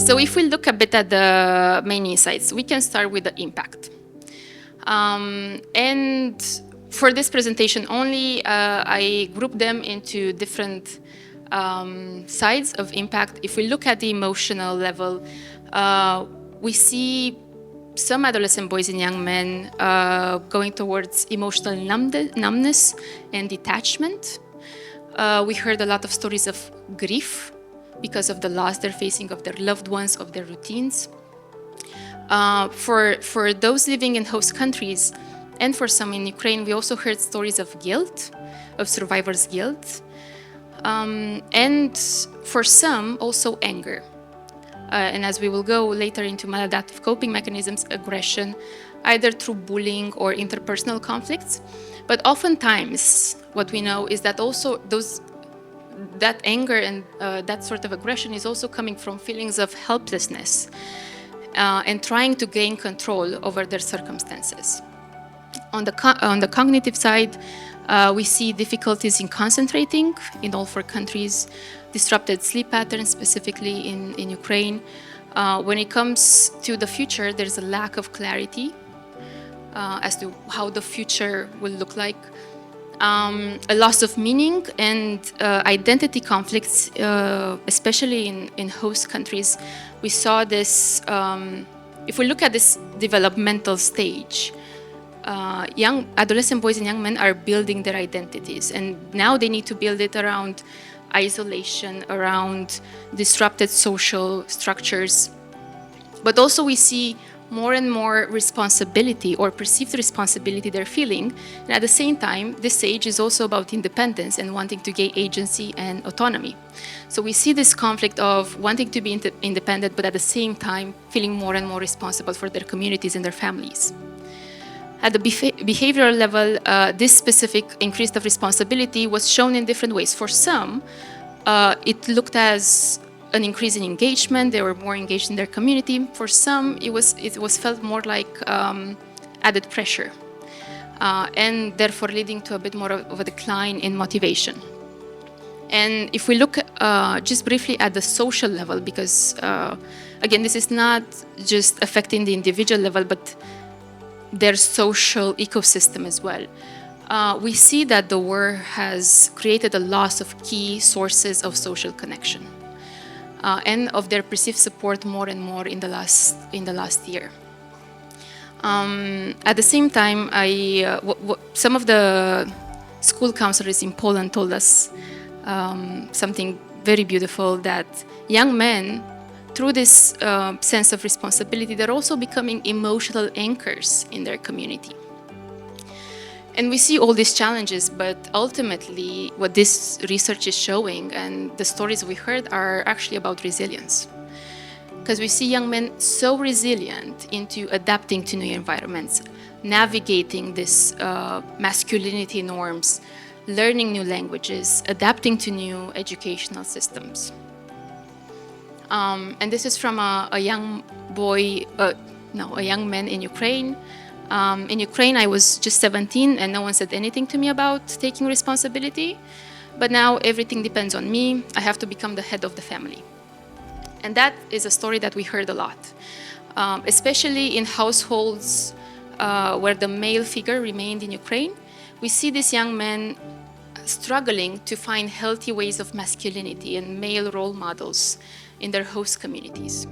So if we look a bit at the main insights, we can start with the impact. And for this presentation only, I grouped them into different sides of impact. If we look at the emotional level, we see some adolescent boys and young men going towards emotional numbness and detachment. We heard a lot of stories of grief because of the loss they're facing of their loved ones, of their routines. For those living in host countries, and for some in Ukraine, we also heard stories of guilt, of survivor's guilt, and for some, also anger. And as we will go later into maladaptive coping mechanisms, aggression, either through bullying or interpersonal conflicts. But oftentimes, what we know is that also that anger and that sort of aggression is also coming from feelings of helplessness and trying to gain control over their circumstances. On the cognitive side, we see difficulties in concentrating in all 4 countries, disrupted sleep patterns, specifically in Ukraine. When it comes to the future, there's a lack of clarity as to how the future will look like. A loss of meaning and identity conflicts, especially in host countries. We saw this, if we look at this developmental stage, young adolescent boys and young men are building their identities, and now they need to build it around isolation, around disrupted social structures. But also we see more and more responsibility or perceived responsibility they're feeling. And at the same time, this age is also about independence and wanting to gain agency and autonomy. So we see this conflict of wanting to be independent, but at the same time, feeling more and more responsible for their communities and their families. At the behavioral level, this specific increase of responsibility was shown in different ways. For some, it looked as an increase in engagement. They were more engaged in their community. For some, it was felt more like added pressure, and therefore leading to a bit more of a decline in motivation. And if we look just briefly at the social level, because again, this is not just affecting the individual level, but their social ecosystem as well. We see that the war has created a loss of key sources of social connection and of their perceived support more and more in the last year. At the same time, some of the school counselors in Poland told us something very beautiful, that young men, through this sense of responsibility, they're also becoming emotional anchors in their community. And we see all these challenges, but ultimately what this research is showing and the stories we heard are actually about resilience. Because we see young men so resilient into adapting to new environments, navigating this masculinity norms, learning new languages, adapting to new educational systems. And this is from a young man in Ukraine. In Ukraine, I was just 17 and no one said anything to me about taking responsibility. But now everything depends on me. I have to become the head of the family. And that is a story that we heard a lot, especially in households where the male figure remained in Ukraine. We see these young men struggling to find healthy ways of masculinity and male role models in their host communities.